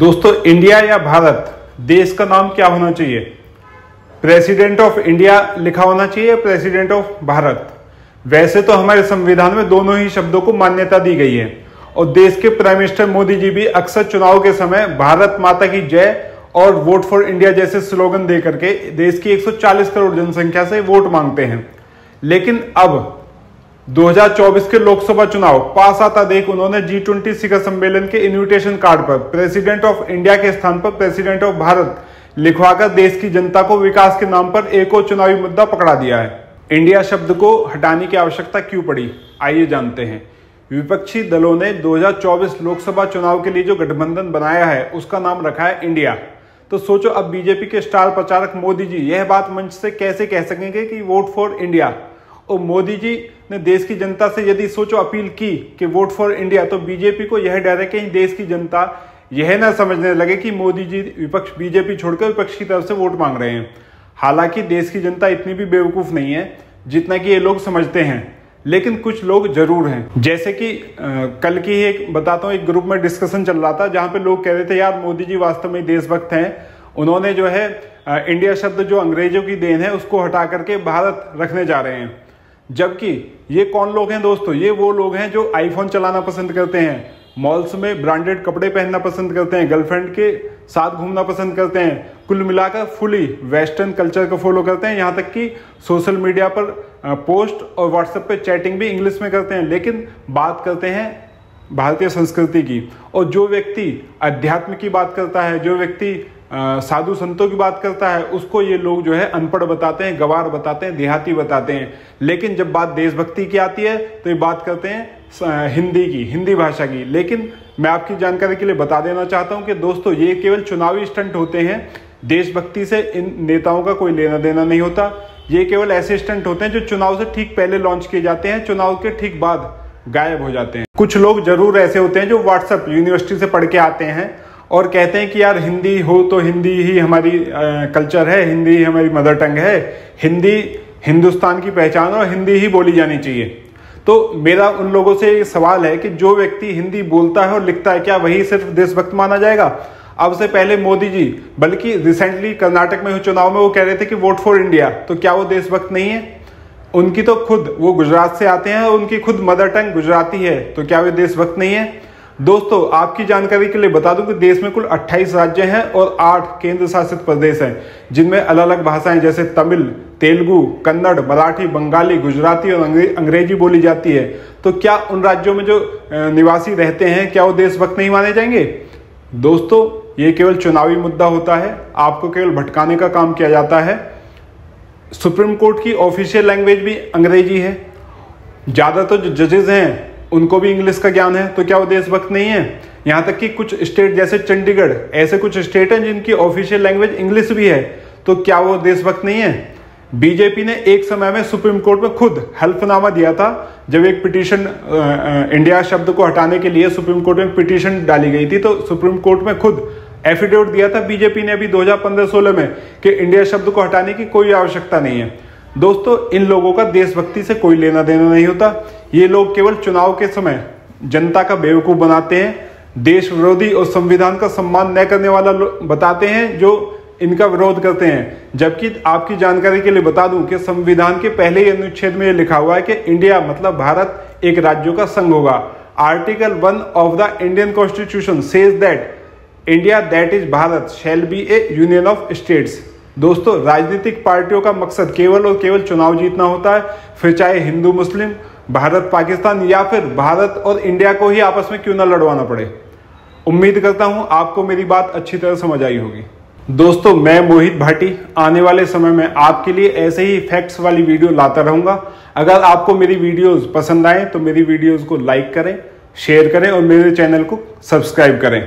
दोस्तों, इंडिया या भारत, देश का नाम क्या होना चाहिए? प्रेसिडेंट ऑफ इंडिया लिखा होना चाहिए, प्रेसिडेंट ऑफ भारत? वैसे तो हमारे संविधान में दोनों ही शब्दों को मान्यता दी गई है और देश के प्राइम मिनिस्टर मोदी जी भी अक्सर चुनाव के समय भारत माता की जय और वोट फॉर इंडिया जैसे स्लोगन दे करके देश की 140 करोड़ जनसंख्या से वोट मांगते हैं। लेकिन अब 2024 के लोकसभा चुनाव पास आता देख उन्होंने G20 शिखर सम्मेलन के इन्विटेशन कार्ड पर प्रेसिडेंट ऑफ इंडिया के स्थान पर प्रेसिडेंट ऑफ भारत लिखवाकर देश की जनता को विकास के नाम पर एक और चुनावी मुद्दा पकड़ा दिया है। इंडिया शब्द को हटाने की आवश्यकता क्यों पड़ी, आइए जानते हैं। विपक्षी दलों ने 2024 लोकसभा चुनाव के लिए जो गठबंधन बनाया है उसका नाम रखा है इंडिया। तो सोचो, अब बीजेपी के स्टार प्रचारक मोदी जी यह बात मंच से कैसे कह सकेंगे कि वोट फॉर इंडिया। और मोदी जी ने देश की जनता से यदि सोचो अपील की कि वोट फॉर इंडिया, तो बीजेपी को यह डर है कि देश की जनता यह ना समझने लगे कि मोदी जी विपक्ष बीजेपी छोड़कर विपक्ष की तरफ से वोट मांग रहे हैं। हालांकि देश की जनता इतनी भी बेवकूफ नहीं है जितना कि ये लोग समझते हैं, लेकिन कुछ लोग जरूर हैं। जैसे कि कल की ही एक बताता हूँ, एक ग्रुप में डिस्कशन चल रहा था जहां पे लोग कह रहे थे यार मोदी जी वास्तव में देशभक्त हैं, उन्होंने जो है इंडिया शब्द जो अंग्रेजों की देन है उसको हटा करके भारत रखने जा रहे हैं। जबकि ये कौन लोग हैं दोस्तों? ये वो लोग हैं जो आईफोन चलाना पसंद करते हैं, मॉल्स में ब्रांडेड कपड़े पहनना पसंद करते हैं, गर्लफ्रेंड के साथ घूमना पसंद करते हैं, कुल मिलाकर फुली वेस्टर्न कल्चर को फॉलो करते हैं। यहाँ तक कि सोशल मीडिया पर पोस्ट और व्हाट्सएप पे चैटिंग भी इंग्लिश में करते हैं, लेकिन बात करते हैं भारतीय संस्कृति की। और जो व्यक्ति अध्यात्म की बात करता है, जो व्यक्ति साधु संतों की बात करता है, उसको ये लोग जो है अनपढ़ बताते हैं, गवार बताते हैं, देहाती बताते हैं। लेकिन जब बात देशभक्ति की आती है तो ये बात करते हैं हिंदी की, हिंदी भाषा की। लेकिन मैं आपकी जानकारी के लिए बता देना चाहता हूं कि दोस्तों, ये केवल चुनावी स्टंट होते हैं। देशभक्ति से इन नेताओं का कोई लेना देना नहीं होता। ये केवल ऐसे स्टंट होते हैं जो चुनाव से ठीक पहले लॉन्च किए जाते हैं, चुनाव के ठीक बाद गायब हो जाते हैं। कुछ लोग जरूर ऐसे होते हैं जो व्हाट्सएप यूनिवर्सिटी से पढ़ के आते हैं और कहते हैं कि यार हिंदी हो तो हिंदी ही हमारी कल्चर है, हिंदी ही हमारी मदर टंग है, हिंदी हिंदुस्तान की पहचान और हिंदी ही बोली जानी चाहिए। तो मेरा उन लोगों से ये सवाल है कि जो व्यक्ति हिंदी बोलता है और लिखता है, क्या वही सिर्फ देशभक्त माना जाएगा? अब से पहले मोदी जी, बल्कि रिसेंटली कर्नाटक में हुए चुनाव में वो कह रहे थे कि वोट फॉर इंडिया, तो क्या वो देशभक्त नहीं है? उनकी तो खुद, वो गुजरात से आते हैं और उनकी खुद मदर टंग गुजराती है, तो क्या वे देशभक्त नहीं है? दोस्तों, आपकी जानकारी के लिए बता दूं कि देश में कुल 28 राज्य हैं और 8 केंद्र शासित प्रदेश हैं, जिनमें अलग अलग भाषाएं जैसे तमिल, तेलुगु, कन्नड़, मराठी, बंगाली, गुजराती और अंग्रेजी बोली जाती है। तो क्या उन राज्यों में जो निवासी रहते हैं, क्या वो देशभक्त नहीं माने जाएंगे? दोस्तों, ये केवल चुनावी मुद्दा होता है, आपको केवल भटकाने का काम किया जाता है। सुप्रीम कोर्ट की ऑफिशियल लैंग्वेज भी अंग्रेजी है। ज्यादातर जो जजेस हैं उनको भी इंग्लिश का ज्ञान है, तो क्या वो देशभक्त नहीं है? यहाँ तक कि कुछ स्टेट जैसे चंडीगढ़, ऐसे कुछ स्टेट हैं जिनकी ऑफिशियल लैंग्वेज इंग्लिश भी है, तो क्या वो देशभक्त नहीं है? बीजेपी ने एक समय में सुप्रीम कोर्ट में खुद हल्फनामा दिया था, जब एक पिटीशन इंडिया शब्द को हटाने के लिए सुप्रीम कोर्ट में पिटीशन डाली गई थी, तो सुप्रीम कोर्ट में खुद एफिडेविट दिया था बीजेपी ने अभी 2015-16 में कि इंडिया शब्द को हटाने की कोई आवश्यकता नहीं है। दोस्तों, इन लोगों का देशभक्ति से कोई लेना देना नहीं होता। ये लोग केवल चुनाव के समय जनता का बेवकूफ बनाते हैं, देश विरोधी और संविधान का सम्मान न करने वाला बताते हैं जो इनका विरोध करते हैं। जबकि आपकी जानकारी के लिए बता दूं कि संविधान के पहले ही अनुच्छेद में लिखा हुआ है कि इंडिया मतलब भारत एक राज्यों का संघ होगा। Article 1 of the Indian constitution says that India that is Bharat shall be A union of states. दोस्तों, राजनीतिक पार्टियों का मकसद केवल और केवल चुनाव जीतना होता है, फिर चाहे हिंदू मुस्लिम, भारत पाकिस्तान या फिर भारत और इंडिया को ही आपस में क्यों ना लड़वाना पड़े। उम्मीद करता हूं आपको मेरी बात अच्छी तरह समझ आई होगी। दोस्तों, मैं मोहित भाटी आने वाले समय में आपके लिए ऐसे ही फैक्ट्स वाली वीडियो लाता रहूंगा। अगर आपको मेरी वीडियोस पसंद आए तो मेरी वीडियोस को लाइक करें, शेयर करें और मेरे चैनल को सब्सक्राइब करें।